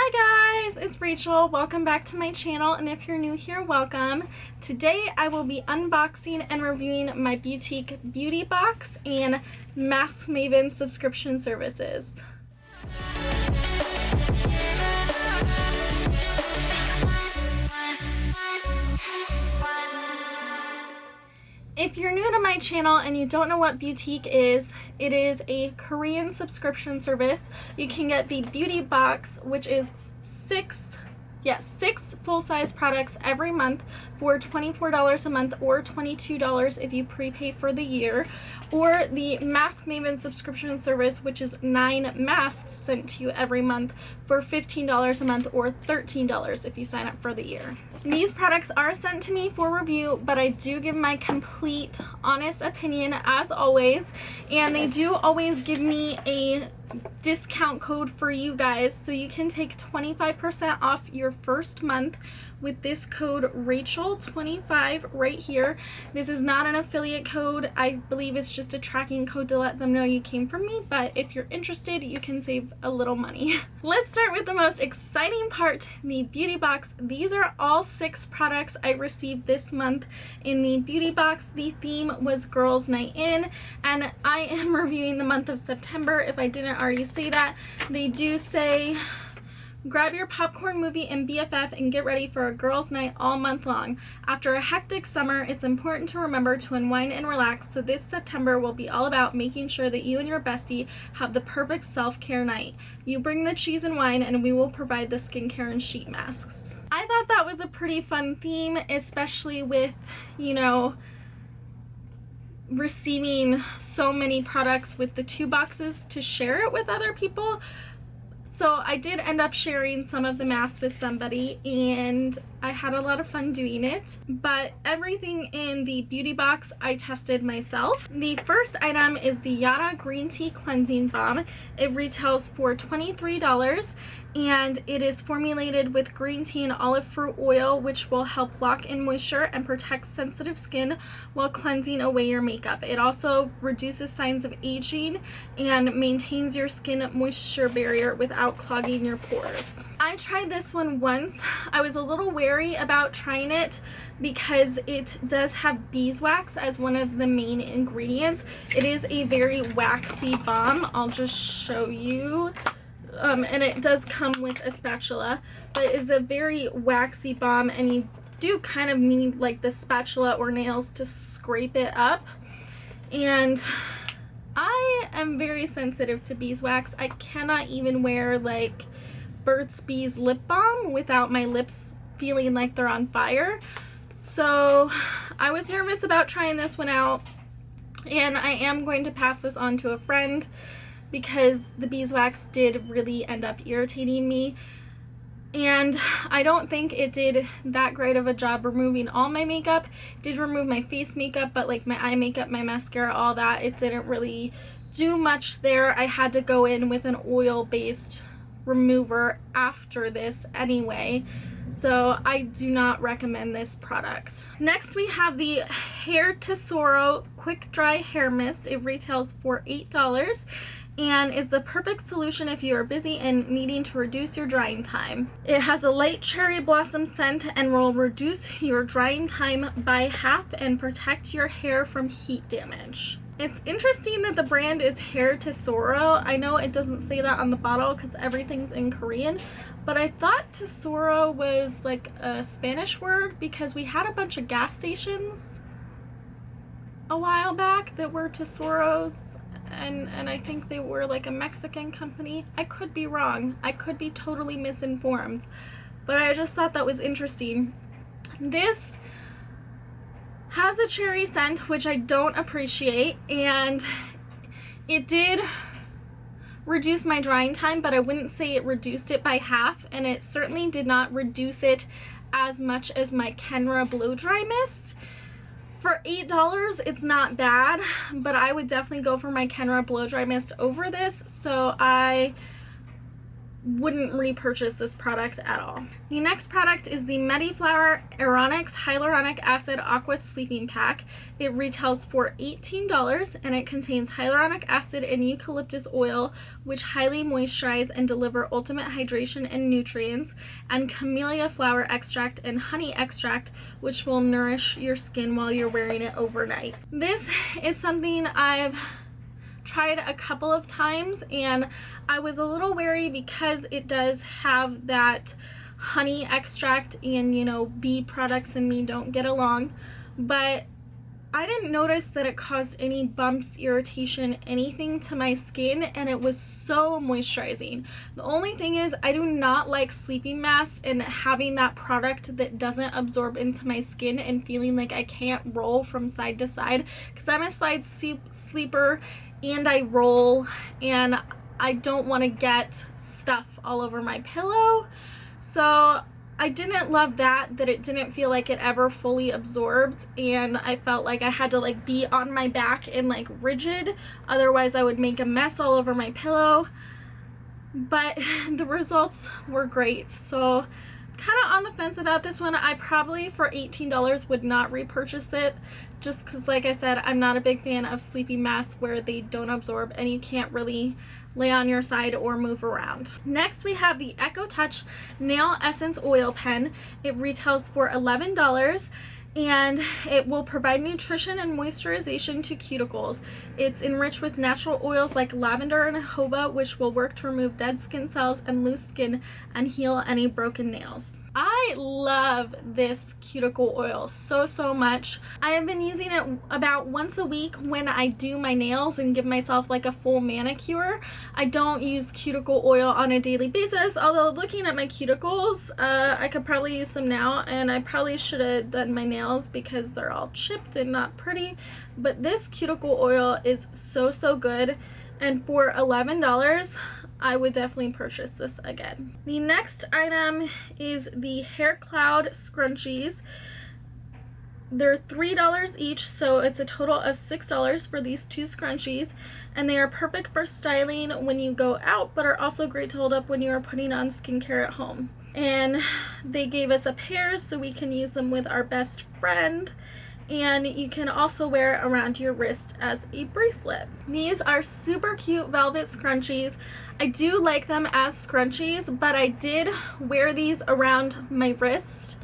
Hi guys, it's Rachel. Welcome back to my channel, and if you're new here, welcome. Today I will be unboxing and reviewing my Beauteque beauty box and Mask Maven subscription services. If you're new to my channel and you don't know what Beauteque is, it is a Korean subscription service. You can get the beauty box, which is six full-size products every month for $24 a month or $22 if you prepay for the year, or the Mask Maven subscription service, which is 9 masks sent to you every month for $15 a month or $13 if you sign up for the year. These products are sent to me for review, but I do give my complete honest opinion as always, and they do always give me a discount code for you guys, so you can take 25% off your first month with this code Rachel25 right here. This is not an affiliate code. I believe it's just a tracking code to let them know you came from me, but if you're interested, you can save a little money. Let's start with the most exciting part, the beauty box. These are all 6 products I received this month in the beauty box. The theme was Girls Night In, and I am reviewing the month of September. If I didn't already say that, they do say grab your popcorn, movie, and BFF and get ready for a girls' night all month long. After a hectic summer, it's important to remember to unwind and relax, so this September will be all about making sure that you and your bestie have the perfect self-care night. You bring the cheese and wine, and we will provide the skincare and sheet masks. I thought that was a pretty fun theme, especially with, you know, receiving so many products with the 2 boxes to share it with other people. So I did end up sharing some of the masks with somebody, and I had a lot of fun doing it. But everything in the beauty box I tested myself. The first item is the Yara Green Tea Cleansing Balm. It retails for $23, and it is formulated with green tea and olive fruit oil, which will help lock in moisture and protect sensitive skin while cleansing away your makeup. It also reduces signs of aging and maintains your skin moisture barrier without clogging your pores. I tried this one once. I was a little wary about trying it because it does have beeswax as one of the main ingredients. It is a very waxy balm. I'll just show you. And it does come with a spatula, but it is a very waxy balm, and you do kind of need like the spatula or nails to scrape it up. And I am very sensitive to beeswax. I cannot even wear like Burt's Bees lip balm without my lips feeling like they're on fire. So I was nervous about trying this one out, and I am going to pass this on to a friend because the beeswax did really end up irritating me, and I don't think it did that great of a job removing all my makeup. It did remove my face makeup, but like my eye makeup, my mascara, all that, it didn't really do much there. I had to go in with an oil-based remover after this anyway, so I do not recommend this product. Next we have the Hair Tesoro Quick Dry Hair Mist. It retails for $8 and is the perfect solution if you are busy and needing to reduce your drying time. It has a light cherry blossom scent and will reduce your drying time by half and protect your hair from heat damage. It's interesting that the brand is Hair Tesoro. I know it doesn't say that on the bottle because everything's in Korean, but I thought Tesoro was like a Spanish word because we had a bunch of gas stations a while back that were Tesoros. And I think they were like a Mexican company. I could be wrong. I could be totally misinformed. But I just thought that was interesting. This has a cherry scent, which I don't appreciate, and it did reduce my drying time, but I wouldn't say it reduced it by half, and it certainly did not reduce it as much as my Kenra Blow Dry Mist. For $8, it's not bad, but I would definitely go for my Kenra Blow Dry Mist over this, so I wouldn't repurchase this product at all. The next product is the Mediflower Aeronix Hyaluronic Acid Aqua Sleeping Pack. It retails for $18 and it contains hyaluronic acid and eucalyptus oil, which highly moisturize and deliver ultimate hydration and nutrients, and camellia flower extract and honey extract, which will nourish your skin while you're wearing it overnight. This is something I've tried a couple of times and I was a little wary because it does have that honey extract, and you know, bee products and me don't get along, but I didn't notice that it caused any bumps, irritation, anything to my skin, and it was so moisturizing. The only thing is I do not like sleeping masks and having that product that doesn't absorb into my skin and feeling like I can't roll from side to side, because I'm a side sleeper and I roll and I don't want to get stuff all over my pillow. So I didn't love that it didn't feel like it ever fully absorbed, and I felt like I had to like be on my back and like rigid, otherwise I would make a mess all over my pillow. But the results were great, so kind of on the fence about this one. I probably for $18 would not repurchase it, just because like I said, I'm not a big fan of sleeping masks where they don't absorb and you can't really lay on your side or move around. Next we have the Echo Touch Nail Essence Oil Pen. It retails for $11 and it will provide nutrition and moisturization to cuticles. It's enriched with natural oils like lavender and jojoba, which will work to remove dead skin cells and loose skin and heal any broken nails. I love this cuticle oil so much. I have been using it about once a week when I do my nails and give myself like a full manicure. I don't use cuticle oil on a daily basis, although looking at my cuticles, I could probably use some now, and I probably should have done my nails because they're all chipped and not pretty. But this cuticle oil is so good, and for $11 I would definitely purchase this again. The next item is the Hair Cloud Scrunchies. They're $3 each, so it's a total of $6 for these two scrunchies, and they are perfect for styling when you go out, but are also great to hold up when you are putting on skincare at home. And they gave us a pair so we can use them with our best friend, and you can also wear it around your wrist as a bracelet. These are super cute velvet scrunchies. I do like them as scrunchies, but I did wear these around my wrist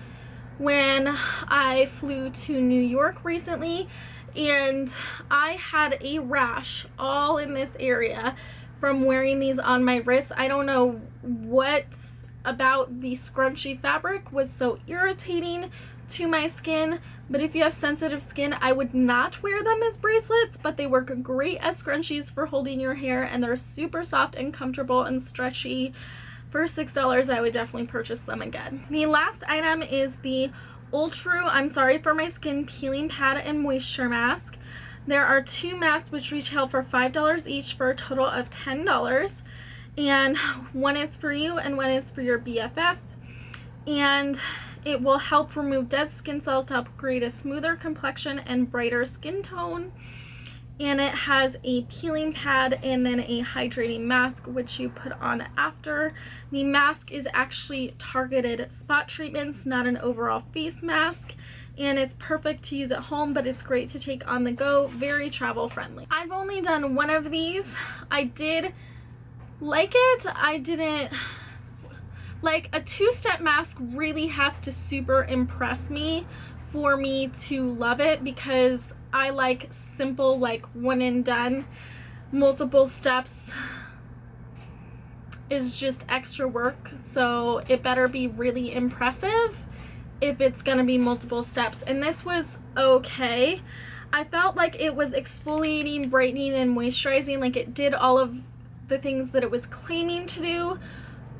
when I flew to New York recently, and I had a rash all in this area from wearing these on my wrist. I don't know what about the scrunchie fabric was so irritating to my skin, but if you have sensitive skin, I would not wear them as bracelets, but they work great as scrunchies for holding your hair, and they're super soft and comfortable and stretchy. For $6, I would definitely purchase them again. The last item is the Ultra I'm Sorry for My Skin Peeling Pad and Moisture Mask. There are two masks which retail for $5 each for a total of $10, and one is for you and one is for your BFF, and it will help remove dead skin cells to help create a smoother complexion and brighter skin tone. And it has a peeling pad and then a hydrating mask, which you put on after. The mask is actually targeted spot treatments, not an overall face mask. And it's perfect to use at home, but it's great to take on the go, very travel friendly. I've only done one of these. I did like it. I didn't like a two-step mask. Really has to super impress me for me to love it, because I like simple, like one and done. Multiple steps is just extra work, so it better be really impressive if it's gonna be multiple steps. And this was okay. I felt like it was exfoliating, brightening, and moisturizing, like it did all of the things that it was claiming to do,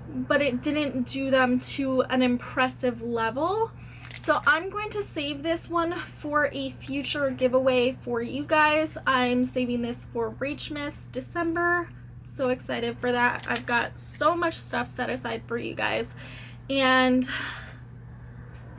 but it didn't do them to an impressive level. So I'm going to save this one for a future giveaway for you guys. I'm saving this for Reachmas December. So excited for that. I've got so much stuff set aside for you guys. And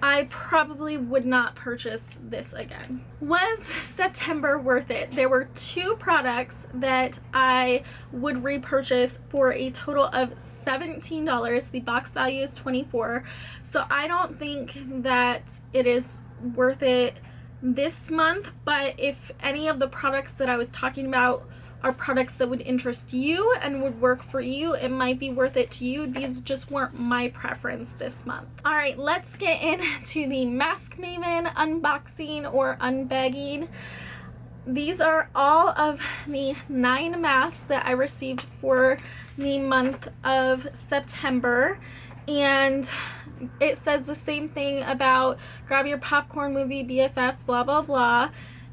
I probably would not purchase this again. Was September worth it? There were 2 products that I would repurchase for a total of $17. The box value is $24. So I don't think that it is worth it this month, but if any of the products that I was talking about are products that would interest you and would work for you, it might be worth it to you. These just weren't my preference this month. All right, let's get into the Mask Maven unboxing or unbagging. These are all of the 9 masks that I received for the month of September, and it says the same thing about grab your popcorn movie BFF blah blah blah.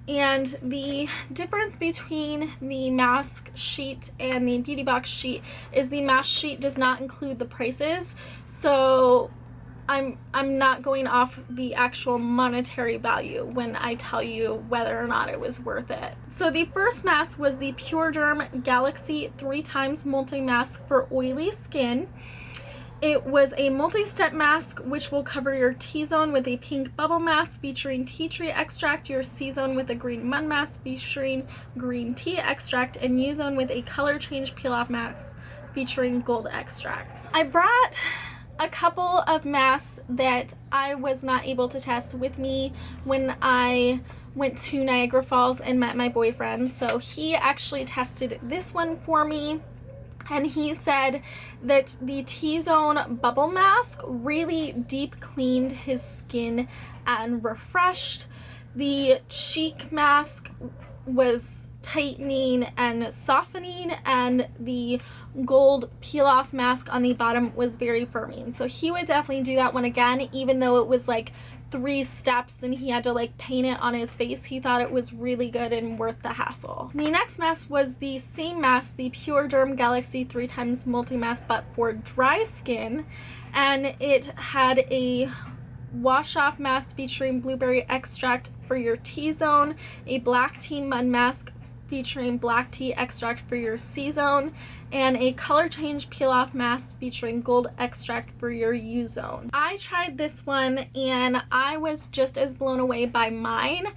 And the difference between the mask sheet and the beauty box sheet is the mask sheet does not include the prices, so I'm not going off the actual monetary value when I tell you whether or not it was worth it. So the first mask was the Pure Derm Galaxy 3x Multi-Mask for oily skin. It was a multi-step mask which will cover your T-zone with a pink bubble mask featuring tea tree extract, your C-zone with a green mud mask featuring green tea extract, and U-zone with a color change peel-off mask featuring gold extract. I brought a couple of masks that I was not able to test with me when I went to Niagara Falls and met my boyfriend. So he actually tested this one for me, and he said that the T-Zone bubble mask really deep cleaned his skin and refreshed. The cheek mask was tightening and softening, and the gold peel-off mask on the bottom was very firming. So he would definitely do that one again, even though it was like 3 steps and he had to like paint it on his face. He thought it was really good and worth the hassle. The next mask was the same mask, the Pure Derm Galaxy 3x Multi-Mask, but for dry skin, and it had a wash-off mask featuring blueberry extract for your T-zone, a black tea mud mask featuring black tea extract for your C-zone, and a color change peel-off mask featuring gold extract for your U-zone. I tried this one and I was just as blown away by mine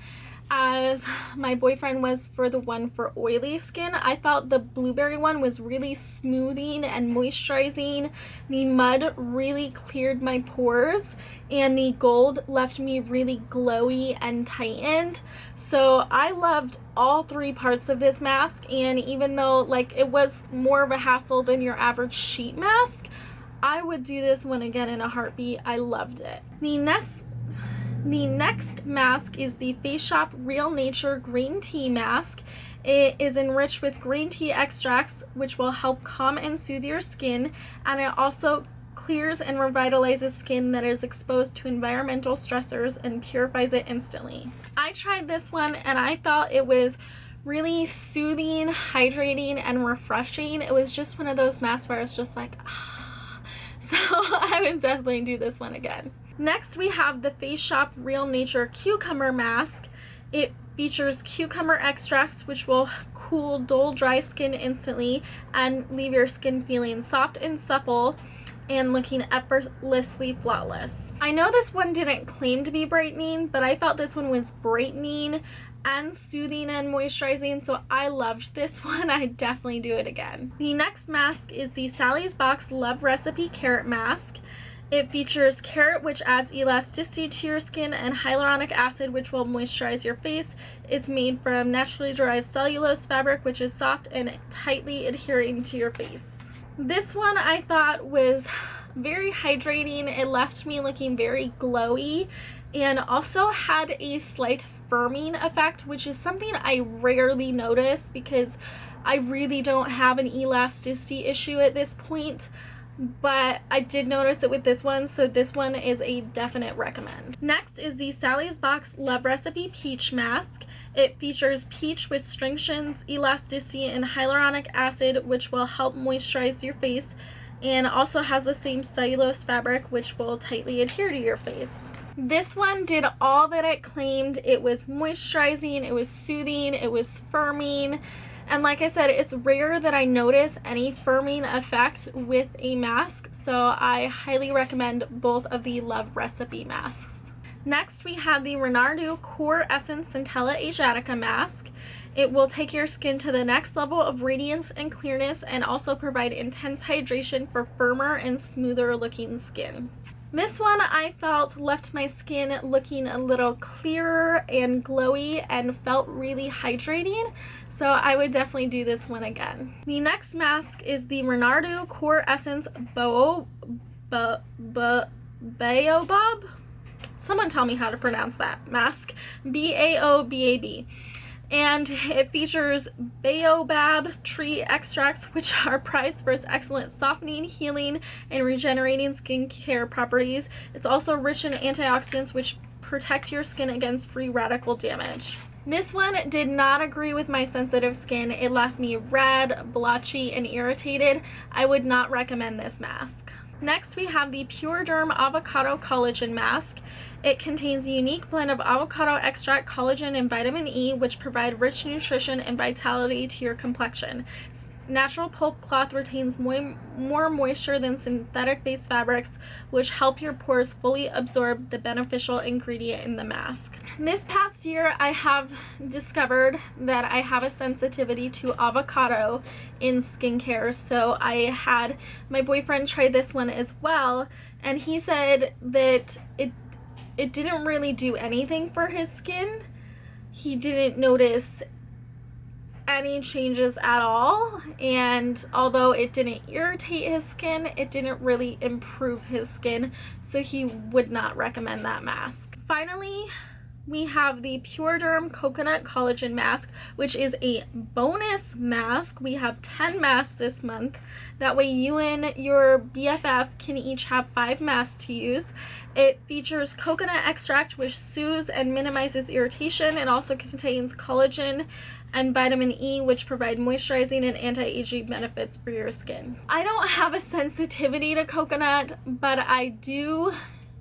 as my boyfriend was for the one for oily skin. I felt the blueberry one was really smoothing and moisturizing. The mud really cleared my pores, and the gold left me really glowy and tightened. So I loved all 3 parts of this mask, and even though like it was more of a hassle than your average sheet mask, I would do this one again in a heartbeat. I loved it. The next mask is the Face Shop Real Nature Green Tea Mask. It is enriched with green tea extracts, which will help calm and soothe your skin, and it also clears and revitalizes skin that is exposed to environmental stressors and purifies it instantly. I tried this one and I thought it was really soothing, hydrating, and refreshing. It was just one of those masks where I was just like, ah. So I would definitely do this one again. Next, we have the Face Shop Real Nature Cucumber Mask. It features cucumber extracts, which will cool dull, dry skin instantly and leave your skin feeling soft and supple and looking effortlessly flawless. I know this one didn't claim to be brightening, but I felt this one was brightening and soothing and moisturizing, so I loved this one. I'd definitely do it again. The next mask is the Sally's Box Love Recipe Carrot Mask. It features carrot, which adds elasticity to your skin, and hyaluronic acid, which will moisturize your face. It's made from naturally derived cellulose fabric, which is soft and tightly adhering to your face. This one I thought was very hydrating. It left me looking very glowy and also had a slight firming effect, which is something I rarely notice because I really don't have an elasticity issue at this point. But I did notice it with this one, so this one is a definite recommend. Next is the Sally's Box Love Recipe Peach Mask. It features peach with strengthens elasticity and hyaluronic acid, which will help moisturize your face, and also has the same cellulose fabric, which will tightly adhere to your face. This one did all that it claimed. It was moisturizing, it was soothing, it was firming. And like I said, it's rare that I notice any firming effect with a mask, so I highly recommend both of the Love Recipe masks. Next, we have the Renardo Core Essence Centella Asiatica mask. It will take your skin to the next level of radiance and clearness and also provide intense hydration for firmer and smoother looking skin. This one I felt left my skin looking a little clearer and glowy and felt really hydrating, so I would definitely do this one again. The next mask is the Renardo Core Essence Baobab. Someone tell me how to pronounce that mask. B-A-O-B-A-B. And it features baobab tree extracts, which are prized for its excellent softening, healing, and regenerating skincare properties. It's also rich in antioxidants, which protect your skin against free radical damage. This one did not agree with my sensitive skin. It left me red, blotchy, and irritated. I would not recommend this mask. Next, we have the Pure Derm Avocado Collagen Mask. It contains a unique blend of avocado extract, collagen, and vitamin E, which provide rich nutrition and vitality to your complexion. Natural pulp cloth retains more moisture than synthetic-based fabrics, which help your pores fully absorb the beneficial ingredient in the mask. This past year, I have discovered that I have a sensitivity to avocado in skincare, so I had my boyfriend try this one as well, and he said that it didn't really do anything for his skin. He didn't notice any changes at all, and although it didn't irritate his skin, it didn't really improve his skin, so he would not recommend that mask. Finally, we have the Pure Derm Coconut Collagen Mask, which is a bonus mask. We have 10 masks this month. That way you and your BFF can each have 5 masks to use. It features coconut extract, which soothes and minimizes irritation. It also contains collagen and vitamin E, which provide moisturizing and anti-aging benefits for your skin. I don't have a sensitivity to coconut, but I do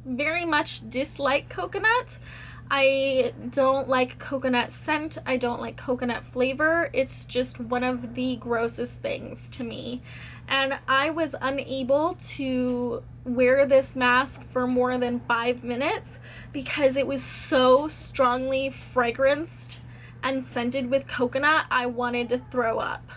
very much dislike coconut. I don't like coconut scent. I don't like coconut flavor. It's just one of the grossest things to me. And I was unable to wear this mask for more than 5 minutes because it was so strongly fragranced and scented with coconut, I wanted to throw up.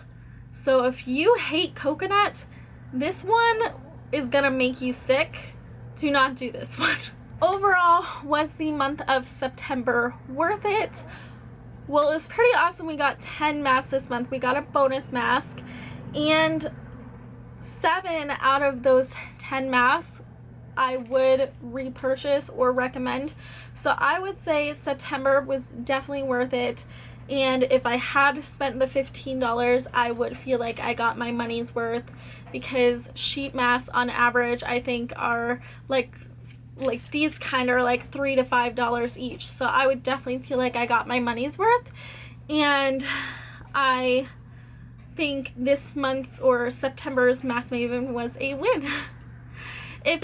So if you hate coconut, this one is gonna make you sick. Do not do this one. Overall, was the month of September worth it? Well, it was pretty awesome. We got 10 masks this month. We got a bonus mask, and 7 out of those 10 masks I would repurchase or recommend. So I would say September was definitely worth it, and if I had spent the $15, I would feel like I got my money's worth, because sheet masks on average I think are like these kind are like $3 to $5 each, so I would definitely feel like I got my money's worth. And I think this month's or September's Mask Maven was a win. If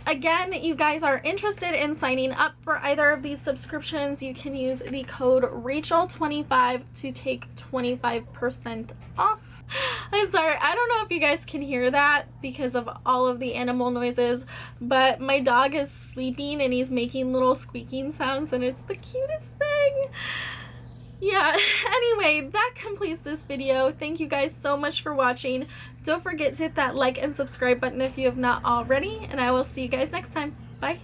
again you guys are interested in signing up for either of these subscriptions, you can use the code Rachel25 to take 25% off. I'm sorry, I don't know if you guys can hear that because of all of the animal noises, but my dog is sleeping and he's making little squeaking sounds, and it's the cutest thing. Yeah, anyway, that completes this video. Thank you guys so much for watching. Don't forget to hit that like and subscribe button if you have not already, and I will see you guys next time. Bye.